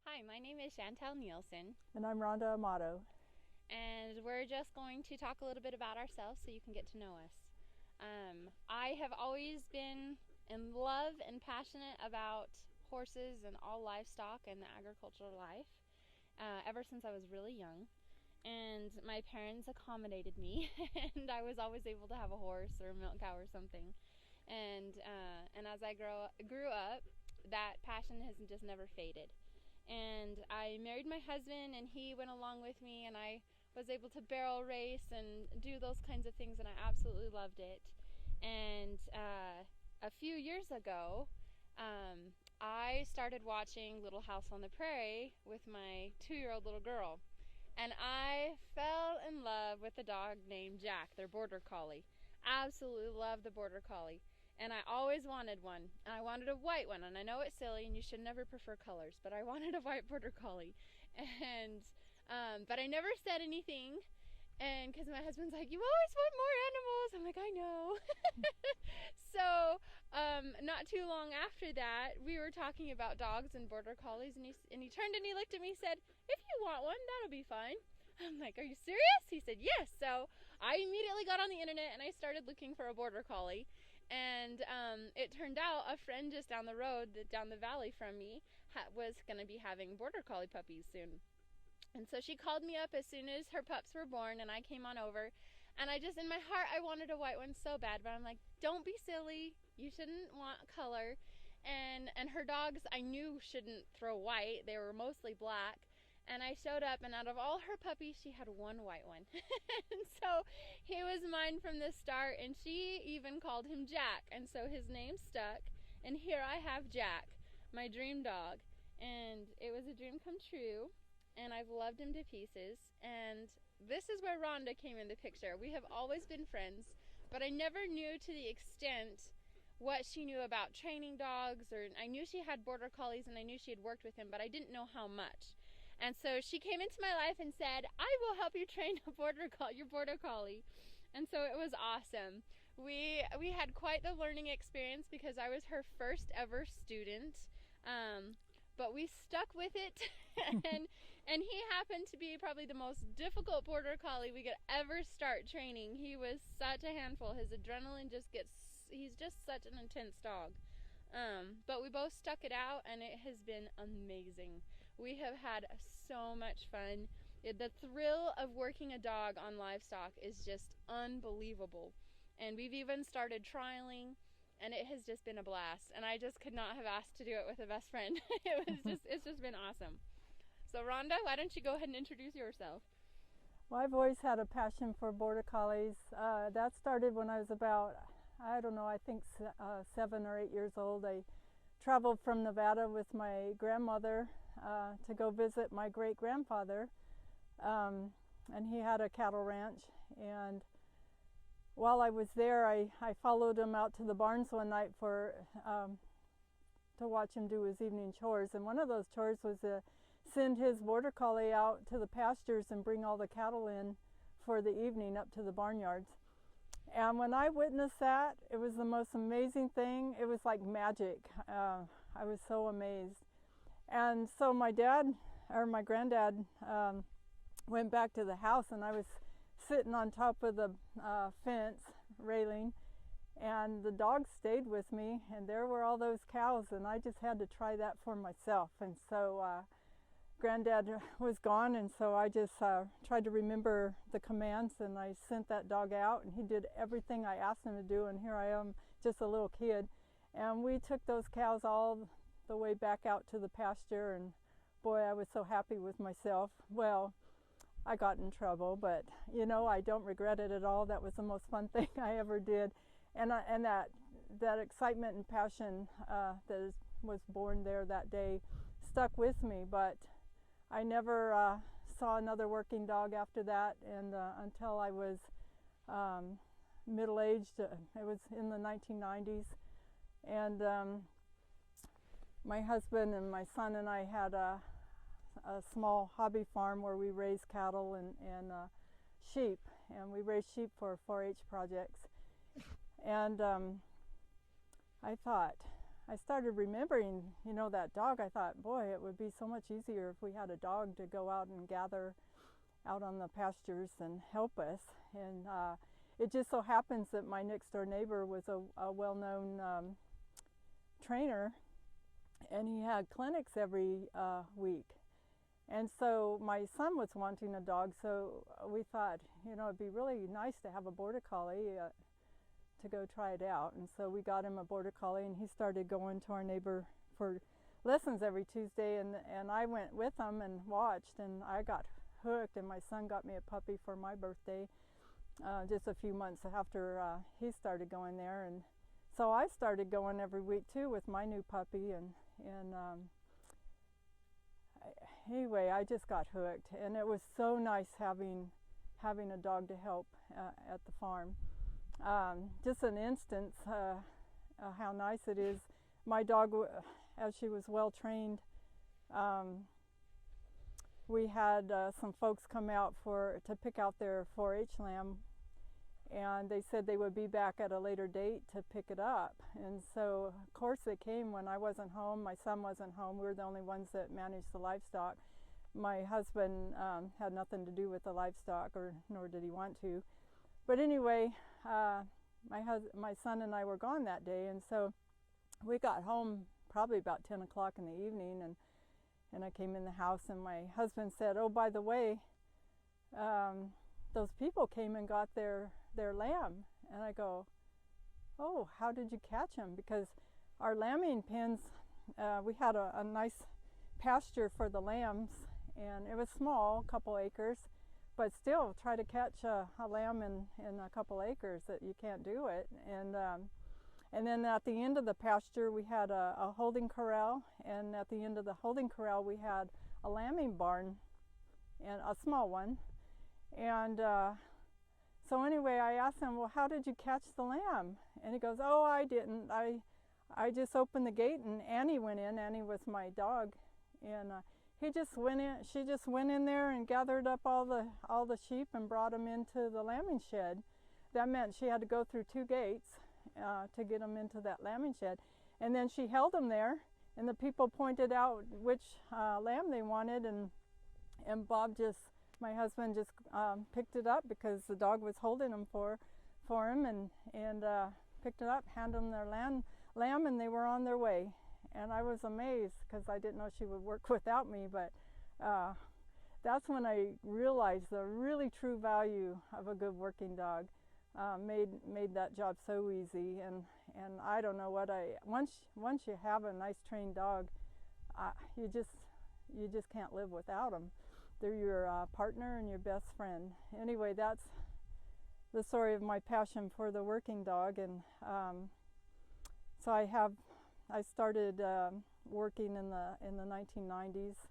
Hi, my name is Chantel Nielsen, And I'm Rhonda Amato. and we're just going to talk a little bit about ourselves so you can get to know us. I have always been in love and passionate about horses and all livestock and the agricultural life ever since I was really young. And my parents accommodated me, and I was always able to have a horse or a milk cow or something. And as I grew up, that passion has just never faded. And I married my husband, and he went along with me, and I was able to barrel race and do those kinds of things, and I absolutely loved it. And a few years ago, I started watching Little House on the Prairie with my 2-year-old little girl, and I fell in love with a dog named Jack, their Border Collie. Absolutely love the Border Collie. And I always wanted one. And I wanted a white one. And I know it's silly and you should never prefer colors, but I wanted a white Border Collie. And, but I never said anything. And because my husband's like, you always want more animals. I'm like, I know. So, not too long after that, we were talking about dogs and Border Collies. And he turned and he looked at me and said, if you want one, that'll be fine. I'm like, are you serious? He said, yes. So I immediately got on the internet and I started looking for a Border Collie. And it turned out a friend just down the road, down the valley from me, was going to be having Border Collie puppies soon. And so she called me up as soon as her pups were born, and I came on over. And I just, in my heart, I wanted a white one so bad. But I'm like, don't be silly. You shouldn't want color. And her dogs, I knew shouldn't throw white. They were mostly black. And I showed up, and out of all her puppies, she had one white one. And so he was mine from the start, and she even called him Jack. And so his name stuck. And here I have Jack, my dream dog. And it was a dream come true. And I've loved him to pieces. And this is where Rhonda came in the picture. We have always been friends, but I never knew to the extent what she knew about training dogs, or I knew she had Border Collies and I knew she had worked with him, but I didn't know how much. And so she came into my life and said, I will help you train your Border Collie. And so it was awesome. We had quite the learning experience because I was her first ever student. But we stuck with it, and he happened to be probably the most difficult Border Collie we could ever start training. He was such a handful. His adrenaline he's just such an intense dog. But we both stuck it out, and it has been amazing. We have had so much fun. The thrill of working a dog on livestock is just unbelievable. And we've even started trialing, and it has just been a blast. And I just could not have asked to do it with a best friend. It's just been awesome. So Rhonda, why don't you go ahead and introduce yourself? Well, I've always had a passion for Border Collies. That started when I was about, I don't know, I think 7 or 8 years old. I traveled from Nevada with my grandmother to go visit my great-grandfather. And he had a cattle ranch. And while I was there, I followed him out to the barns one night to watch him do his evening chores. And one of those chores was to send his Border Collie out to the pastures and bring all the cattle in for the evening up to the barnyards. And when I witnessed that, it was the most amazing thing. It was like magic. I was so amazed. And so my granddad went back to the house, and I was sitting on top of the fence railing, and the dog stayed with me, and there were all those cows, and I just had to try that for myself. And so Granddad was gone, and so I just tried to remember the commands, and I sent that dog out, and he did everything I asked him to do, and here I am, just a little kid. And we took those cows all the way back out to the pasture, and boy, I was so happy with myself. Well, I got in trouble, but I don't regret it at all. That was the most fun thing I ever did. And that excitement and passion that was born there that day stuck with me. But I never saw another working dog after that, and until I was middle-aged. It was in the 1990s. And my husband and my son and I had a small hobby farm where we raised cattle and sheep, and we raised sheep for 4-H projects. And I thought, I started remembering, you know, that dog. I thought, boy, it would be so much easier if we had a dog to go out and gather out on the pastures and help us. And it just so happens that my next door neighbor was a well-known trainer, and he had clinics every week. And so my son was wanting a dog, so we thought, you know, it'd be really nice to have a Border Collie to go try it out. And so we got him a Border Collie, and he started going to our neighbor for lessons every Tuesday, and I went with him and watched, and I got hooked, and my son got me a puppy for my birthday just a few months after he started going there. And so I started going every week too with my new puppy, and anyway, I just got hooked, and it was so nice having a dog to help at the farm. Just an instance how nice it is. My dog, as she was well trained, we had some folks come out to pick out their 4-H lamb, and they said they would be back at a later date to pick it up. And so, of course, they came when I wasn't home. My son wasn't home. We were the only ones that managed the livestock. My husband had nothing to do with the livestock, nor did he want to. But anyway, my son and I were gone that day, and so we got home probably about 10 o'clock in the evening, and I came in the house, and my husband said, "Oh, by the way, those people came and got their lamb." And I go, "Oh, how did you catch them?" Because our lambing pens, we had a nice pasture for the lambs, and it was small, a couple acres, but still, try to catch a lamb in a couple acres, that you can't do it. And then at the end of the pasture, we had a holding corral, and at the end of the holding corral, we had a lambing barn, and a small one. And so anyway, I asked him, "Well, how did you catch the lamb?" And he goes, "Oh, I didn't. I just opened the gate, and Annie went in. Annie was my dog, and he just went in. She just went in there and gathered up all the sheep and brought them into the lambing shed. That meant she had to go through 2 gates to get them into that lambing shed, and then she held them there. And the people pointed out which lamb they wanted, and Bob my husband just picked it up because the dog was holding them for him, and picked it up, handed them their lamb, and they were on their way. And I was amazed because I didn't know she would work without me, but that's when I realized the really true value of a good working dog. Made that job so easy, and I don't know what once you have a nice trained dog, you just can't live without them. They're your partner and your best friend. Anyway, that's the story of my passion for the working dog. And so I started working in the 1990s,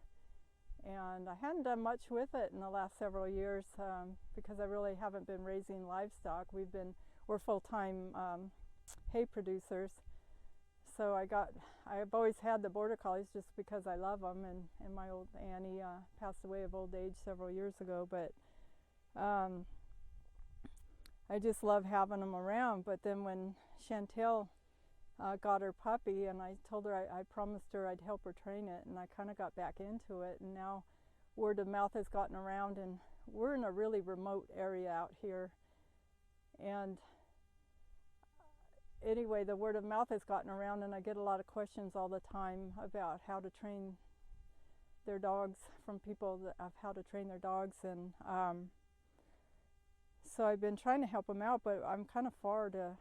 and I hadn't done much with it in the last several years because I really haven't been raising livestock. We're full-time hay producers. So I've always had the Border Collies just because I love them, and my old Annie passed away of old age several years ago, but I just love having them around. But then when Chantel got her puppy, and I told her I promised her I'd help her train it, and I kind of got back into it, and now word of mouth has gotten around, and we're in a really remote area out here, and anyway, the word of mouth has gotten around, and I get a lot of questions all the time about how to train their dogs from people of how to train their dogs, and so I've been trying to help them out, but I'm kind of far to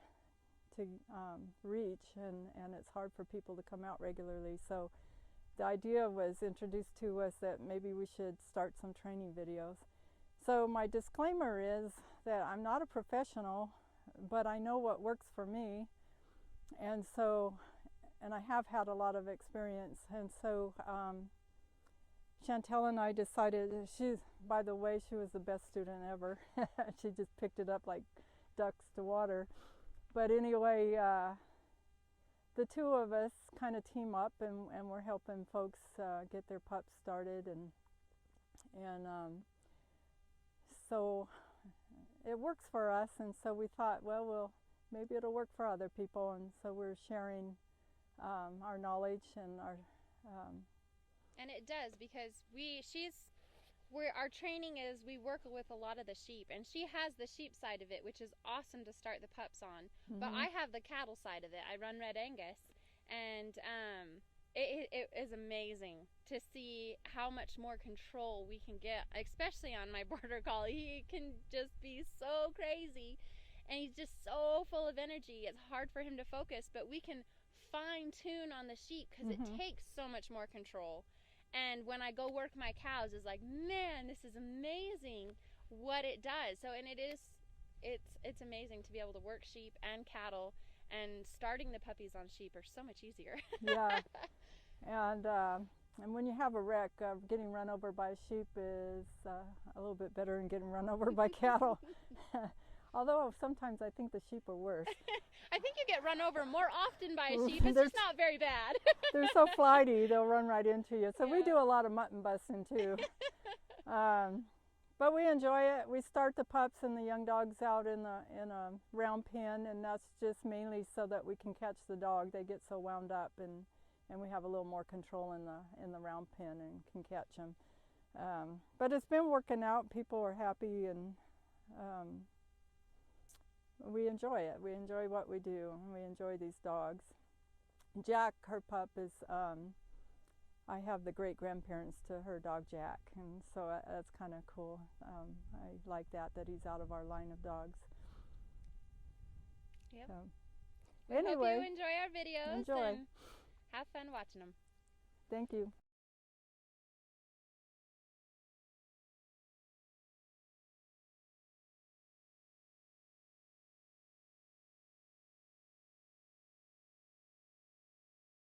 reach, and it's hard for people to come out regularly. So the idea was introduced to us that maybe we should start some training videos. So my disclaimer is that I'm not a professional, but I know what works for me, and I have had a lot of experience. And so Chantel and I decided, by the way, she was the best student ever. She just picked it up like ducks to water. But anyway, the two of us kind of team up, and we're helping folks get their pups started, and so it works for us. And so we thought, well, maybe it'll work for other people, and so we're sharing our knowledge and our. And it does, because our training is, we work with a lot of the sheep, and she has the sheep side of it, which is awesome to start the pups on. But I have the cattle side of it. I run Red Angus, and it is amazing to see how much more control we can get, especially on my Border Collie. He can just be so crazy, and he's just so full of energy. It's hard for him to focus, but we can fine tune on the sheep because it takes so much more control. And when I go work my cows, it's like, man, this is amazing what it does. So, and it's amazing to be able to work sheep and cattle, and starting the puppies on sheep are so much easier. Yeah, and when you have a wreck, getting run over by a sheep is a little bit better than getting run over by cattle. Although sometimes I think the sheep are worse. I think you get run over more often by a sheep. It's just not very bad. They're so flighty, they'll run right into you. So we do a lot of mutton busting too. But we enjoy it. We start the pups and the young dogs out in a round pen, and that's just mainly so that we can catch the dog. They get so wound up, and we have a little more control in the round pen and can catch them. But it's been working out. People are happy, and we enjoy it. We enjoy what we do, and we enjoy these dogs. Jack, her pup, is, I have the great-grandparents to her dog Jack, and so that's kind of cool. I like that he's out of our line of dogs. Yep. So, anyway, hope you enjoy our videos. Enjoy. And have fun watching them. Thank you.